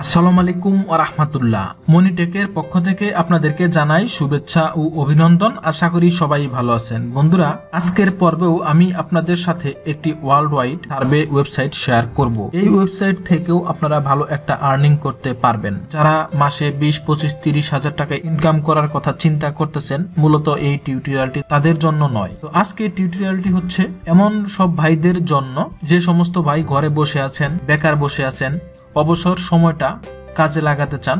আসসালামু আলাইকুম ওয়া রাহমাতুল্লাহ। মনিটেকের পক্ষ থেকে আপনাদেরকে জানাই শুভেচ্ছা ও অভিনন্দন। আশা করি সবাই ভালো আছেন। বন্ধুরা, আজকের পর্বেও আমি আপনাদের সাথে একটি world wide survey website share করব। এই ওয়েবসাইট থেকেও আপনারা ভালো একটা আর্নিং করতে পারবেন। যারা মাসে 20, 25, 30 হাজার টাকা ইনকাম করার কথা চিন্তা করতেছেন, মূলত এই টিউটোরিয়ালটি তাদের জন্য নয়। তো আজকে টিউটোরিয়ালটি হচ্ছে এমন সব ভাইদের জন্য যে সমস্ত ভাই ঘরে বসে আছেন, বেকার বসে আছেন, অবসর সময়টা কাজে লাগাতে চান,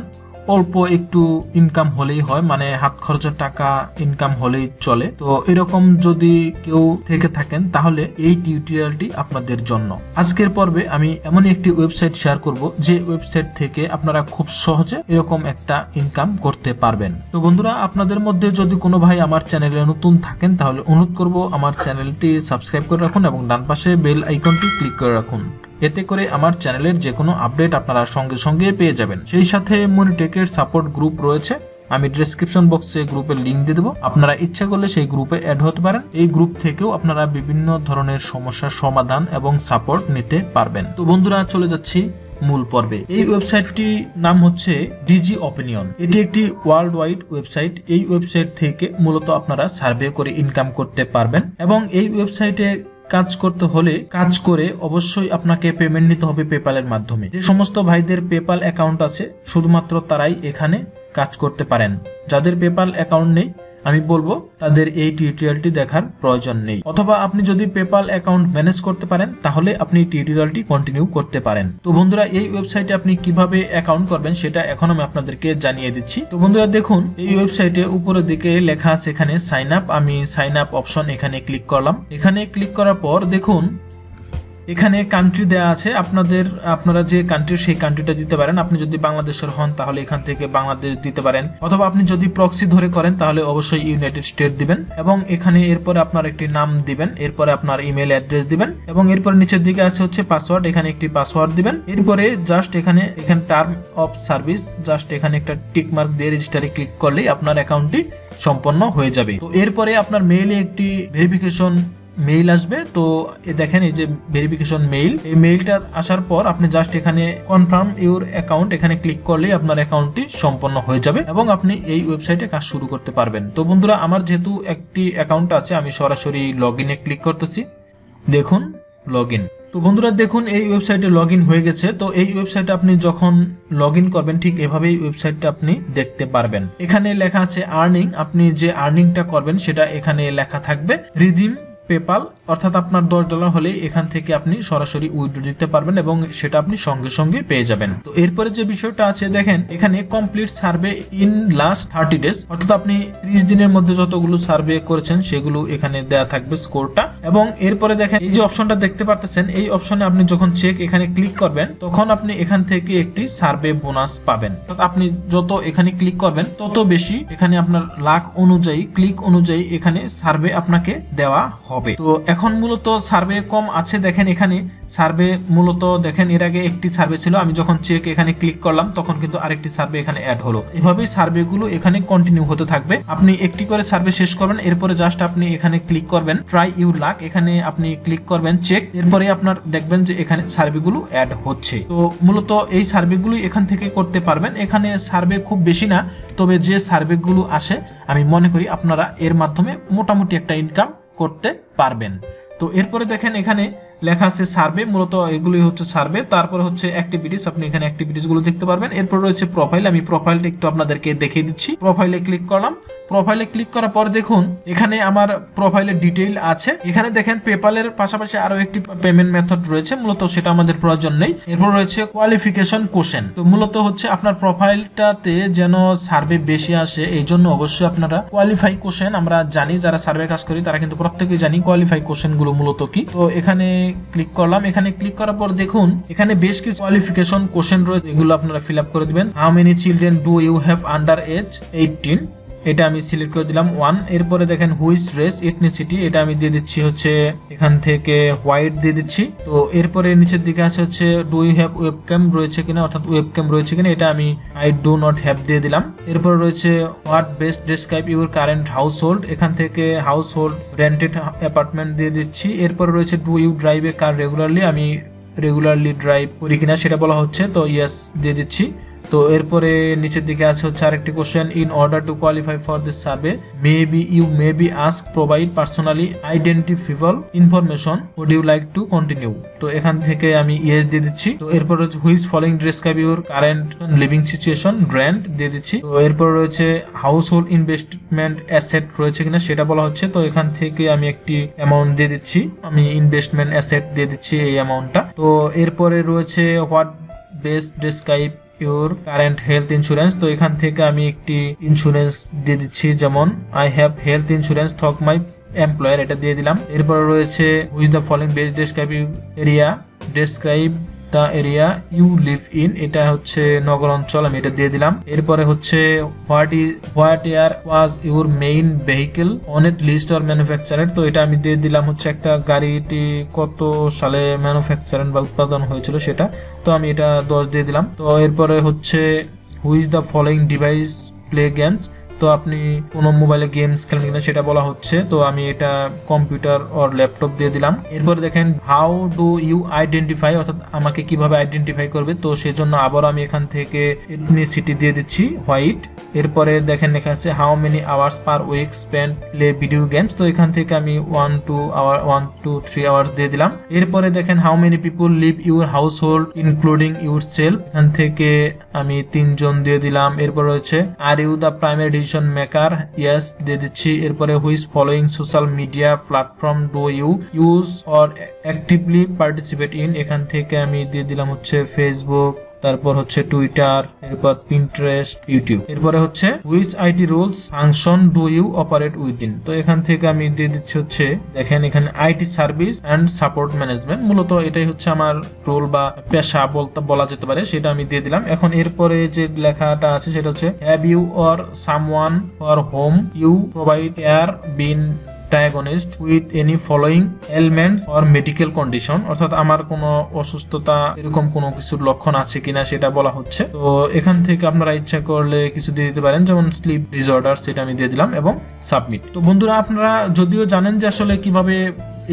অল্প একটু ইনকাম হলেই হয়, মানে হাত খরচের টাকা ইনকাম হলেই চলে। তো এরকম যদি কেউ থেকে থাকেন তাহলে এই টিউটোরিয়ালটি আপনাদের জন্য। আজকের পর্বে আমি এমন একটি ওয়েবসাইট শেয়ার করব যে ওয়েবসাইট থেকে আপনারা খুব সহজে এরকম একটা ইনকাম করতে পারবেন। তো বন্ধুরা, আপনাদের মধ্যে যদি কোনো ভাই আমার চ্যানেলে নতুন থাকেন তাহলে অনুরোধ করব আমার চ্যানেলটি সাবস্ক্রাইব করে রাখুন এবং ডান পাশে বেল আইকনটি ক্লিক করে রাখুন। এতে করে আমার চ্যানেলের যে কোনো আপডেট আপনারা সঙ্গে সঙ্গে পেয়ে যাবেন। সেই সাথে মনিটেকের সাপোর্ট গ্রুপ রয়েছে, আমি ডেসক্রিপশন বক্সে গ্রুপের লিংক দিয়ে দেবো। আপনারা ইচ্ছা করলে সেই গ্রুপে অ্যাড হতে পারেন। এই গ্রুপ থেকেও আপনারা বিভিন্ন ধরনের সমস্যার সমাধান এবং সাপোর্ট নিতে পারবেন। তো বন্ধুরা, চলে যাচ্ছি মূল পর্বে। এই ওয়েবসাইটটির নাম হচ্ছে digiopinion। এটি একটি ওয়ার্ল্ড ওয়াইড ওয়েবসাইট। এই ওয়েবসাইট থেকে মূলত আপনারা সার্ভে করে ইনকাম করতে পারবেন এবং এই ওয়েবসাইটে কাজ করতে হলে কাজ করে অবশ্যই আপনাকে পেমেন্ট নিতে হবে পেপ্যালের মাধ্যমে। যে সমস্ত ভাইদের পেপ্যাল অ্যাকাউন্ট আছে শুধুমাত্র তারাই এখানে কাজ করতে পারেন। যাদের পেপ্যাল অ্যাকাউন্ট নেই আমি বলবো তাদের এই টিউটোরিয়ালটি দেখার প্রয়োজন নেই, অথবা আপনি যদি পেপ্যাল অ্যাকাউন্ট ম্যানেজ করতে পারেন তাহলে আপনি টিউটোরিয়ালটি কন্টিনিউ করতে পারেন। তো বন্ধুরা, এই ওয়েবসাইটে আপনি কিভাবে অ্যাকাউন্ট করবেন সেটা এখন আমি আপনাদেরকে জানিয়ে দিচ্ছি। তো বন্ধুরা দেখুন, এই ওয়েবসাইটে উপরের দিকে লেখা আছে এখানে সাইন আপ। আমি সাইন আপ অপশন এখানে ক্লিক করলাম। এখানে ক্লিক করার পর দেখুন এখানে কান্ট্রি দেওয়া আছে। আপনারা যে কান্ট্রি সেই কান্ট্রিটা দিতে পারেন। আপনি যদি বাংলাদেশের হন তাহলে এখান থেকে বাংলাদেশ দিতে পারেন, অথবা আপনি যদি প্রক্সি ধরে করেন তাহলে অবশ্যই ইউনাইটেড স্টেট দিবেন এবং এখানে এরপরে আপনার একটি নাম দিবেন, এরপরে আপনার ইমেল অ্যাড্রেস দিবেন এবং এরপরে নিচের দিকে আছে হচ্ছে পাসওয়ার্ড। এখানে একটি পাসওয়ার্ড দিবেন। এরপরে জাস্ট এখানে টার্ম অফ সার্ভিস, জাস্ট এখানে একটা টিক মার্ক দিয়ে রেজিস্টারে ক্লিক করলেই আপনার অ্যাকাউন্টটি সম্পন্ন হয়ে যাবে। তো এরপরে আপনার মেইলে একটি ভেরিফিকেশন মেইল আসবে। তো দেখেন এই যে ভেরিফিকেশন মেইল, এই মেইলটা আসার পর আপনি জাস্ট এখানে কনফার্ম ইউর অ্যাকাউন্ট এখানে ক্লিক করলেই আপনার অ্যাকাউন্টটি সম্পন্ন হয়ে যাবে এবং আপনি এই ওয়েবসাইটে কাজ শুরু করতে পারবেন। তো বন্ধুরা, আমার যেহেতু একটি অ্যাকাউন্ট আছে আমি সরাসরি লগইনে ক্লিক করতেছি। দেখুন লগইন। তো বন্ধুরা দেখুন, এই ওয়েবসাইটে লগইন হয়ে গেছে। তো এই ওয়েবসাইটে আপনি যখন লগইন করবেন ঠিক এভাবেই ওয়েবসাইটটা আপনি দেখতে পারবেন। এখানে লেখা আছে আর্নিং। আপনি যে আর্নিংটা করবেন সেটা এখানে লেখা থাকবে। রিডিম পেপাল, অর্থাৎ আপনার $10 হলে এখান থেকে আপনি সরাসরি উইথড্র দিতে পারবেন এবং সেটা আপনি সঙ্গে সঙ্গে পেয়ে যাবেন। তো এরপরে যে বিষয়টা আছে দেখেন এখানে complete survey in last 30 days, অর্থাৎ আপনি 30 দিনের মধ্যে যতগুলো সার্ভে করেছেন সেগুলো এখানে দেয়া থাকবে স্কোরটা। এবং এরপরে দেখেন এই যে অপশনটা দেখতে পাচ্ছেন, এই অপশনে আপনি যখন চেক এখানে ক্লিক করবেন তখন আপনি এখান থেকে একটি সার্ভে বোনাস পাবেন। অর্থাৎ আপনি যত এখানে ক্লিক করবেন তত বেশি এখানে আপনার লাখ অনুযায়ী, ক্লিক অনুযায়ী এখানে সার্ভে আপনাকে দেওয়া হবে। তো এখন মূলত সার্ভে কম আছে। দেখেন এখানে সার্ভে মূলত দেখেন এর আগে একটি সার্ভে ছিল, আমি যখন চেক এখানে ক্লিক করলাম তখন কিন্তু আরেকটি সার্ভে এখানে অ্যাড হলো। এভাবেই সার্ভে গুলো এখানে কন্টিনিউ হতে থাকবে। আপনি একটি করে সার্ভে শেষ করবেন, এরপরে জাস্ট আপনি এখানে ক্লিক করবেন ট্রাই ইউর লাক, এখানে আপনি ক্লিক করবেন চেক, এরপরে আপনার দেখবেন যে এখানে সার্ভে গুলো অ্যাড হচ্ছে। তো মূলত এই সার্ভে গুলো এখান থেকে করতে পারবেন। এখানে সার্ভে খুব বেশি না, তবে যে সার্ভে গুলো আসে আমি মনে করি আপনারা এর মাধ্যমে মোটামুটি একটা ইনকাম করতে পারবেন। তো এরপরে দেখেন এখানে লেখা আছে সার্ভে, মূলত এগুলোই হচ্ছে সার্ভে। তারপরে হচ্ছে অ্যাক্টিভিটিস, আপনি এখানে অ্যাক্টিভিটিস গুলো দেখতে পারবেন। এরপর রয়েছে প্রোফাইল, আমি প্রোফাইলটা একটু আপনাদেরকে দেখিয়ে দিচ্ছি। প্রোফাইলে ক্লিক করলাম। প্রোফাইলে ক্লিক করার পর দেখুন এখানে আমার প্রোফাইলের ডিটেইল আছে। এখানে দেখেন পেপ্যালের পাশাপাশি আরো একটি পেমেন্ট মেথড রয়েছে, মূলত সেটা আমাদের প্রয়োজন নেই। এরপর রয়েছে কোয়ালিফিকেশন কোশ্চেন। তো মূলত হচ্ছে আপনার প্রোফাইলটাতে যেন সার্ভে বেশি আসে এই জন্য অবশ্যই আপনারা কোয়ালিফাই কোশ্চেন, আমরা জানি যারা সার্ভে কাজ করি তারা কিন্তু প্রত্যেকেই জানি কোয়ালিফাই কোশ্চেন গুলো মূলত কি। তো এখানে ক্লিক করলাম। এখানে ক্লিক করার পর দেখুন এখানে বেশ কিছু কোয়ালিফিকেশন কোশ্চেন রয়েছে, এগুলো আপনারা ফিল আপ করে দিবেন। How many children do you have under age 18, এটা আমি সিলেক্ট করে দিলাম 1। এরপরে দেখেন হুইচ রেস এথনিসিটি, এটা আমি দিয়ে দিচ্ছি হচ্ছে এখান থেকে হোয়াইট দিয়ে দিচ্ছি। তো এরপরে নিচের দিকে আছে হচ্ছে ডু ইউ হ্যাভ ওয়েবক্যাম রয়েছে কিনা, অর্থাৎ ওয়েবক্যাম রয়েছে কিনা, এটা আমি আই ডু নট হ্যাভ দিয়ে দিলাম। এরপরে রয়েছে what best describe your current house hold, এখান থেকে হাউস হোল্ড রেন্টেড অ্যাপার্টমেন্ট দিয়ে দিচ্ছি। এরপরে রয়েছে do you drive a car regularly, আমি রেগুলারলি ড্রাইভ করি কিনা সেটা বলা হচ্ছে, তো ইয়েস দিয়ে দিচ্ছি। তো এরপরে নিচের দিকে আছে হচ্ছে আরেকটি question, in order to qualify for this survey you may be ask provide personally identifiable information, would you like to continue. তো এখান থেকে আমি ইয়েস দিয়ে দিচ্ছি। তো এরপর হচ্ছে which following describe your current living situation, grand দিয়ে দিচ্ছি। তো এরপর রয়েছে হাউস হোল্ড ইনভেস্টমেন্ট অ্যাসেট রয়েছে কিনা সেটা বলা হচ্ছে, তো এখান থেকে আমি একটি অ্যামাউন্ট দিয়ে দিচ্ছি, আমি ইনভেস্টমেন্ট অ্যাসেট দিয়ে দিচ্ছি এই অ্যামাউন্টটা। তো এরপরে রয়েছে what best describe your current health insurance, তো এখান থেকে আমি একটি ইন্স্যুরেন্স দিয়ে দিচ্ছি, যেমন আই হ্যাভ হেলথ ইন্স্যুরেন্স থক মাই এমপ্লয়ার, এটা দিয়ে দিলাম। এরপর রয়েছে which the following best describe area, describe the area you live in, এটা হচ্ছে নগর অঞ্চল, আমি এটা দিয়ে দিলাম। এরপরে হচ্ছে what year was your main vehicle on it list or manufactured, তো এটা আমি দিয়ে দিলাম হচ্ছে একটা গাড়িটি কত সালে ম্যানুফ্যাকচারেড বা উৎপাদন হয়েছিল সেটা, তো আমি এটা 10 দিয়ে দিলাম। তো এরপরে হচ্ছে which the following device play games, তো আপনি কোনো মোবাইলে গেমস খেলেন কিনা সেটা বলা হচ্ছে, তো আমি এটা কম্পিউটার অর ল্যাপটপ দিয়ে দিলাম। এরপরে দেখেন হাউ ডু ইউ আইডেন্টিফাই, অর্থাৎ আমাকে কিভাবে আইডেন্টিফাই করবে, তো সেজন্য আবার আমি এখান থেকে এথনিসিটি দিয়ে দিচ্ছি হোয়াইট। এরপরে দেখেন লেখা আছে how many hours per week spend play video games, তো এখান থেকে আমি 1 to 3 আওয়ার্স দিয়ে দিলাম। এরপরে দেখেন how many people live your household including yourself, এখান থেকে আমি 3 জন দিয়ে দিলাম। এরপর রয়েছে are you the primary decision maker, yes দিয়ে দিচ্ছি। এরপরে which following social media platform do you use or actively participate in, এখান থেকে আমি দিয়ে দিলাম হচ্ছে ফেসবুক, তারপর হচ্ছে টুইটার, এরপর পিন্টারেস্ট, ইউটিউব। এরপরে হচ্ছে which IT rules function do you operate within, তো এখান থেকে আমি দিয়ে দিচ্ছি হচ্ছে দেখেন এখানে IT service and support management, মূলত এটাই হচ্ছে আমার রোল বা পেশা বলা যেতে পারে, সেটা আমি দিয়ে দিলাম। এখন এরপরে যে লেখাটা আছে সেটা হচ্ছে have you or someone for home you provide care been diagnosed with any following ailments or medical condition, অর্থাৎ আমার কোনো অসুস্থতা এরকম কোনো কিছুর লক্ষণ আছে কিনা সেটা বলা হচ্ছে। তো এখান থেকে আপনারা ইচ্ছা করলে কিছু দিয়ে দিতে পারেন, যেমন স্লিপ ডিসঅর্ডার, সেটা আমি দিয়ে দিলাম এবং সাবমিট। তো বন্ধুরা, আপনারা যদিও জানেন যে আসলে কিভাবে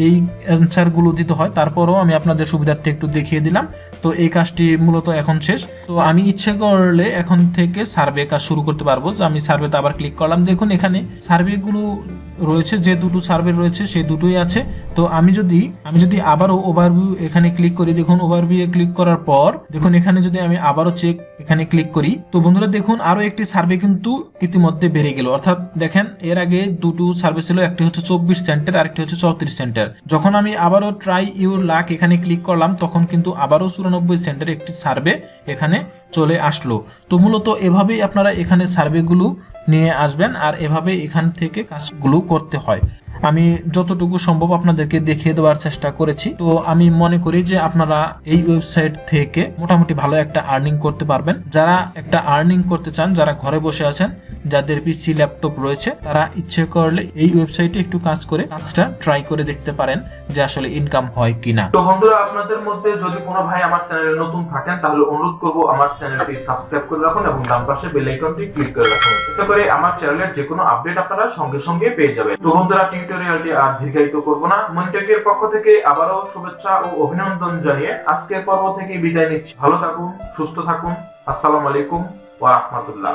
এই অ্যান্সার গুলো দিতে হয়, তারপরও আমি আপনাদের সুবিধার্থে একটু দেখিয়ে দিলাম। তো এই কাজটি মূলত এখন শেষ। তো আমি ইচ্ছে করলে এখন থেকে সার্ভে কাজ শুরু করতে পারবো, যে আমি সার্ভেতে আবার ক্লিক করলাম। দেখুন এখানে সার্ভে গুলো রয়েছে, যে দুটো সার্ভে রয়েছে সেই দুটোই আছে। তো আমি যদি আবারও ওভারভিউ এখানে ক্লিক করি, দেখুন ওভারভিউ এ ক্লিক করার পর দেখুন এখানে যদি আমি আবারও চেক এখানে ক্লিক করি, তো বন্ধুরা দেখুন আরো একটি সার্ভে কিন্তু ইতিমধ্যে বেড়ে গেল। অর্থাৎ দেখেন এর আগে দুটো সার্ভে ছিল, একটি হচ্ছে 24 সেন্টের আর একটি হচ্ছে 34 সেন্টের। যখন আমি আবারও ট্রাই ইউর লাক এখানে ক্লিক করলাম, তখন কিন্তু আবারও 94 সেন্টের একটি সার্ভে এখানে চলে আসলো। তো মূলত এভাবেই আপনারা এখানে সার্ভেগুলো নিয়ে আসবেন, আর এভাবে এখান থেকে কাজগুলো করতে হয়। আমি যতটুকু সম্ভব আপনাদেরকে দেখিয়ে দেওয়ার চেষ্টা করেছি। তো আমি মনে করি যে আপনারা এই ওয়েবসাইট থেকে মোটামুটি ভালো একটা আর্নিং করতে পারবেন। যারা একটা আর্নিং করতে চান, যারা ঘরে বসে আছেন, যাদের পিসি ল্যাপটপ রয়েছে, তারা ইচ্ছে করলে এই ওয়েবসাইটে একটু কাজ করে কাজটা ট্রাই করে দেখতে পারেন যে আসলে ইনকাম হয় কিনা। তো বন্ধুরা, আপনাদের মধ্যে যদি কোনো ভাই আমার চ্যানেলে নতুন থাকেন, তাহলে অনুরোধ করব আমার চ্যানেলটি সাবস্ক্রাইব করে রাখুন এবং ডান পাশে বেল আইকনটি ক্লিক করে রাখুন, এতে করে আমার চ্যানেলের যে কোনো আপডেট আপনারা সঙ্গে সঙ্গে পেয়ে যাবেন। তো বন্ধুরা, টিউটোরিয়ালটি আর দীর্ঘায়িত করব না, মনিটেকের পক্ষ থেকে আবারও শুভেচ্ছা ও অভিনন্দন জানিয়ে আজকের পর্ব থেকে বিদায় নিচ্ছি। ভালো থাকুন, সুস্থ থাকুন। আসসালামু আলাইকুম ওয়া রাহমাতুল্লাহ।